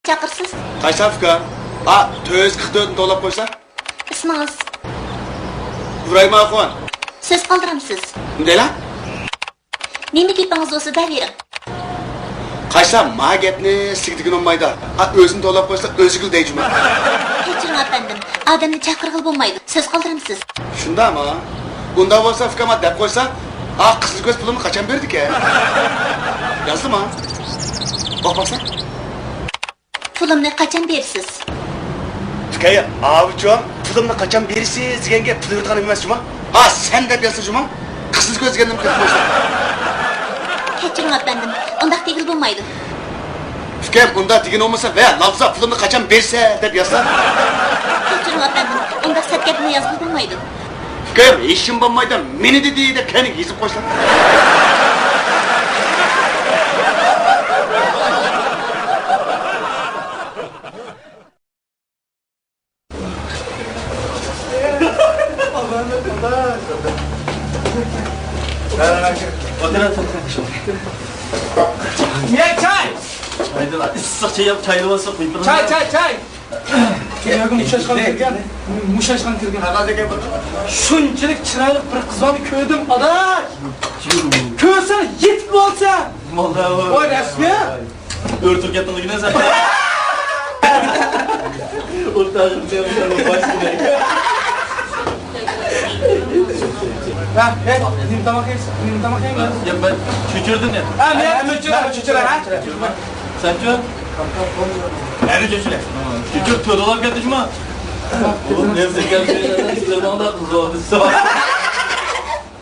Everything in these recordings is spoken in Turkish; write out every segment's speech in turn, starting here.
çakırsız? Qaysi Afrika? 444 to'lab qo'ysa? İsmingiz? İbrahim Axon. Söz qaldıramsiz. Nima lan? Nima gapingiz bo'lsa davering. Qaysi ma gapni sigdigin olmaydi. O'zini to'lab qo'ysa o'zigil deyjima. Kechiring efendim. Adamni chaqirg'il bo'lmaydi. Söz qaldıramsiz. Shundami? Unda bo'lsa Afrika deb qo'ysa, qizil ko'z pulini qachon berdik-a? Yozdimi? O'qmasan? Pulimni qachon bersiz? Fikaya, avuchon, pulimni qachon bersiz deganga pul yurtgan emas juma. Sen deb yozsa juma. Qizil ko'z deganni deb qo'ysa. Kechiring efendim. Undaq degil bo'lmaydi. Fikayam unda degan olmasa va lafza pulimni qachon bersa deb yozsa. Kechiring efendim. Undaq sat gapni yozib bo'lmaydi. Fikayam ishim bo'lmaydi. Meni dedi deb keling yozib qo'ysa. Ye çay! Haydi lan, ıssız çay yap, çaylı olsa koyup Çay! Kelagim Muşaşkan kirgan. Muşaşkan kirgan. Shunchalik chiroyli bir qizlarni ko'rdim, adash. Ko'rsa yetib bo'lsa. Vallahi Voy rasmiy. örtük yatını güne sen. Ortağım diyorum başına. Ha, hey, nim tamak yemez. Ya ben çüçürdüm ya. Ha, ne çüçür ha? Sen çür. Nerede çüçür? Çüçür tüyolar geldi mi? Oğlum ne yapacak geldi? İşte bana da kız oldu.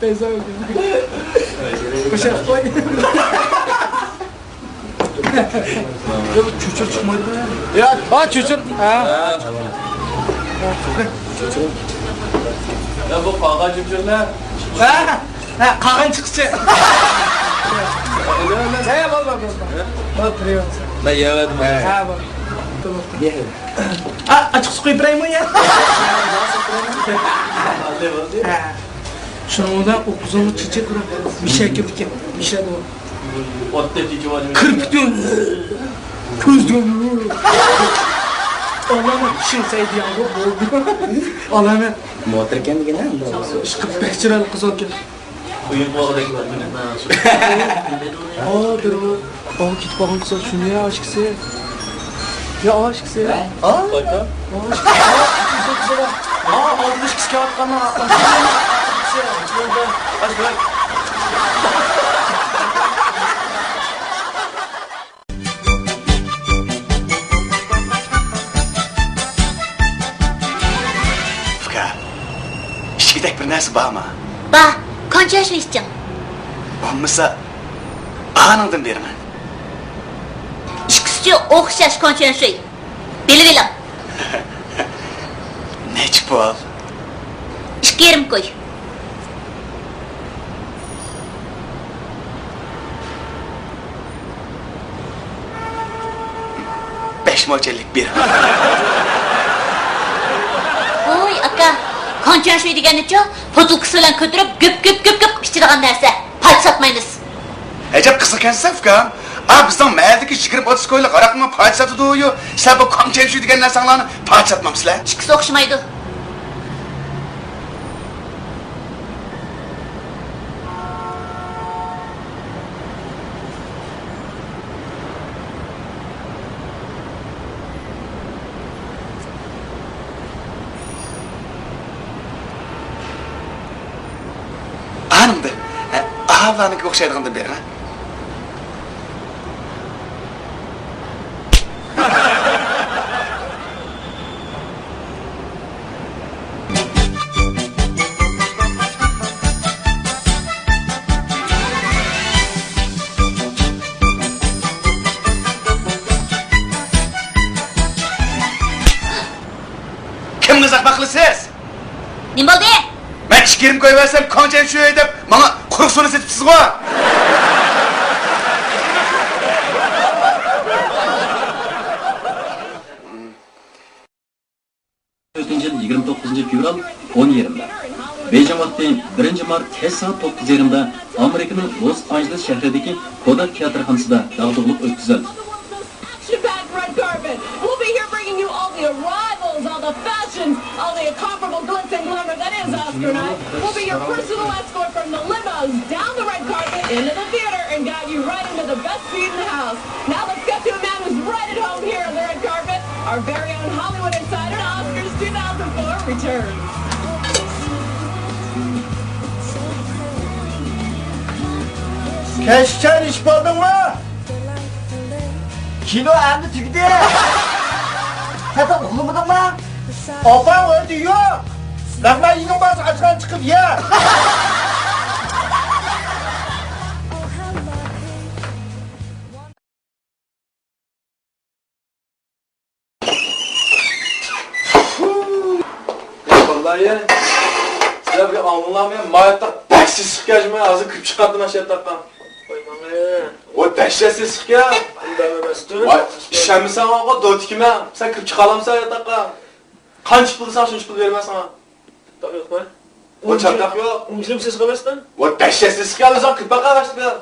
Beyza öldü. Koşar koy. Ya bu çüçür çıkmadı ya. Ya, çüçür. Ha. Ya bu kağa çüçürler. Ha, kağın çıkışı. He, bol. Bol priyon. Ben yemedim. Ha, bol. Tamam. Açık su koyup mı ya? Şundan o kuzunu çiçek kuran bir şey köpük bir şey de o. Otte çiçi var. Kırpık diyor. Köz diyor. Allah'ım şınsaydı ya bu. Allah'ım. Motor kendine mi? Şıkıp bekçiralı kız ol gel. Uyum bu arada gidiyor. Bir o. Git bakın kız ol şunu ya aşkısı. Ya aşkısı ya. Baka. Altı kız kağıt kanına atlar. Hadi bırak. Fika. İçkidak bir narsa bormi? Bor, qancha yashaysiz? Bo'lmasa, aningdan beraman. Ikkisi o'xshash qancha yashay. Bilib oling. Nechi pul? 2,5 qo'y. 5 mo'ljallik ber. Voy aka, qancha yashay deganicha, potilkasi bilan ko'tarib göp ichadigan narsa. Payt sotmaymiz. Ajab qiziqansizlar Fika. Bizning mahalladagi 20-30 ko'ylik aroqni payt sotadi-yu, sizlar bu qancha shu degan narsalarni payt sotmamsizlar. Ikkisi o'xshamaydi. Animda. Ahavlarnikiga o'xshaydigandan ber, ha? Kimni zaqmaqlisiz? Nima bo'ldi? Ben 2,5 koyversem qancha shu deb bana quruq so'ni setibsiz-ku. Yıl 29 fevral 10:20'da. Beijing vakti 1 Mart kech soat 9:20'da Amerika'nın Los Angeles şehrideki Kodak teatrxonasida dağdığılık o'tkazildi. She bagged red carpet. promos down the red carpet into the theater and got you right into the best seat in the house. Now let's get to a man who's right at home here on the red carpet. Our very own Hollywood insider, Oscars 2004 returns. Keşken iş buldun mu? Kino endi tügdi. Hatta uxlamadın mı? Opam öldü yok. Rahman yiyin bazı açıdan çıkıp ye. Vallahi sizler bir anlamıyorum. Mayatta dəhşət sıxkajmı? Ağzı kırp çıkarttın aşağı takkan. O dəhşət sıxka. Vay, işəmisən ağa, dört kime. Sen kırp çıkalamsan ya takkan. Kaç pul sen şunç pul vermez sana. Tak yok mu? O çardak yok. Ungilip ses kabesten? O dəhşət sıxka alırsan kırpa kavaştı ya.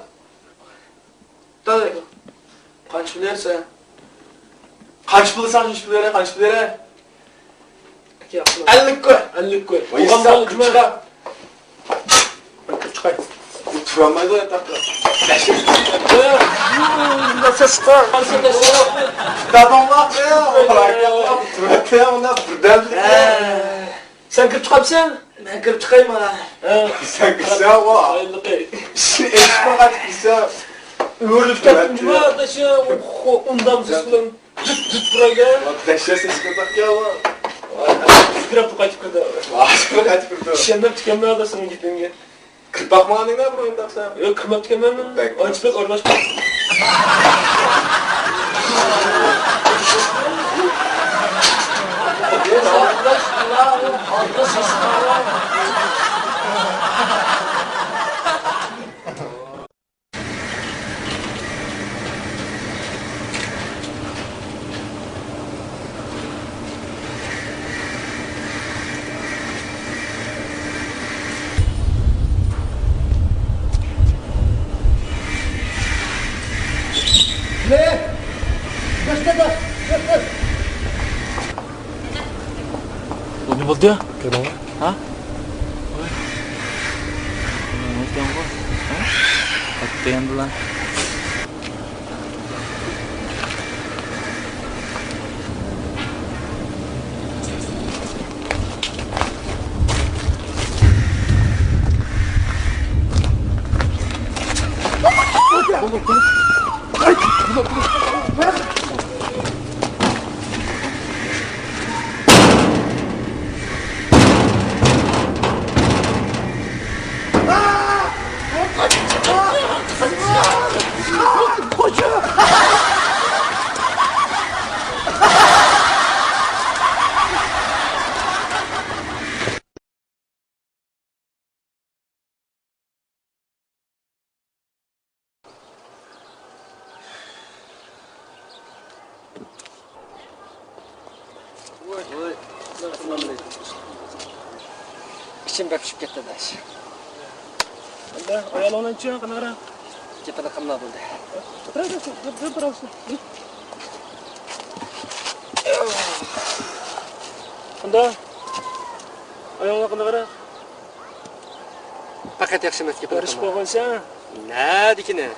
Tak yok. Kaç pul versen? Kaç pul sen şunç pul vere? Kaç pul vere? 50 koy. 50 koy. O zaman cuma. Ben kırp çıkayım. Oturanmaydı o yatakta. Nasıl sıkar? Nasıl da sıkar? Dadonlar ya. Oturak ya. Onlar buradan. Sen kırp çıkayımsın? Ben kırp çıkayım ha. Sen kısa o. Hayırlı kıy. Eşme kaç kısa. Öğürlük kaptım cuma. Taşı ondan sıkılın. Zıt buraya. Dehşet ses kırpak ya. Kırp kaç kırdı. Kırp kaç kırdı. Şenler tükenme adasının gittiğinge. Kırpak mı anlayın ne buraya taksan? Yok kırmak tükenme mi? Açık orlaş. Ne? Göster bak. Göster. Ne oldu ya? Gördün mü? Ha? Ne oldu ya? Ha? Hatta yandı lan. İçim bepişip gitti daş. Anda ayağına çıkıyor kanara. Cepede kamla buldu. Anda ayağına kanara. Paket yakşımet cepede Barış kamla. boğulsa. Ne dikine?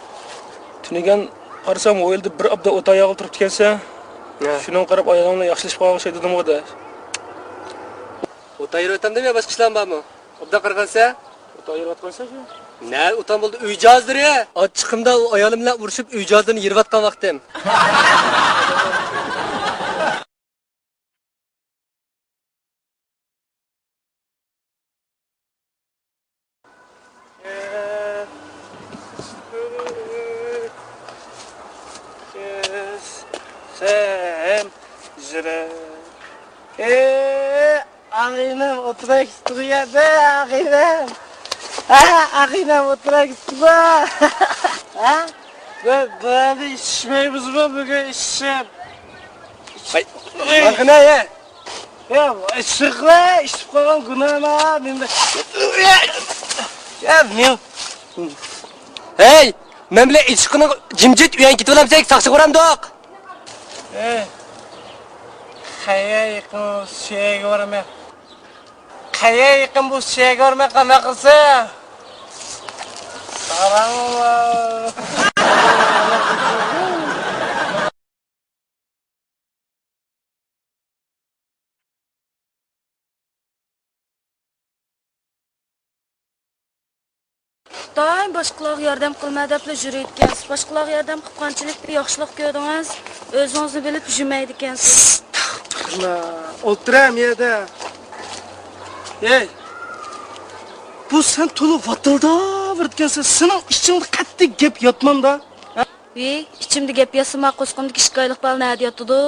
Tünigen qarasam o elde bir abda ot ayağı turib ketsa, shundan qarab oyog'imni yaxshilashib qolgan dedim o da. Ota yürütem demiyor başka işlem var mı? Obda kırgansa? Ot ayırvatqansa shu. Ne utan buldu ücazdır ya. At çıkımda o ayağımla vuruşup ücazdığını yırvatkan vaktim. Sen zire. Ağinem oturak istiyor be ağinem. Ağinem oturak istiyor. Ha? Böyle içmeyiz mi bugün içsem? Bakın ya. Ya ışıkla içip koyalım günahına bilmem. Ya ne? Hey! Ben bile içkini cimcit üyen gidip olamsak saksı kuram dok. Kaya yakın bu şeye görme. Kaya yakın bu şeye görme kama kılsa. Qaranglar. Doim boshqalarga yordam qilma deb yurayotgansiz. Boshqalarga yordam qilib qanchalik bir yaxshilik ko'rdingiz, o'zingizni bilib yurmaydi ekansiz. O'tiram yerda. Ey. Bu sen to'liq vatildab o'tgansan. Sening ichingda qattiq gap yotmanda. Ey, ichimda gap yasama qo'sqimdagi ishqayliq bal nada yotdi.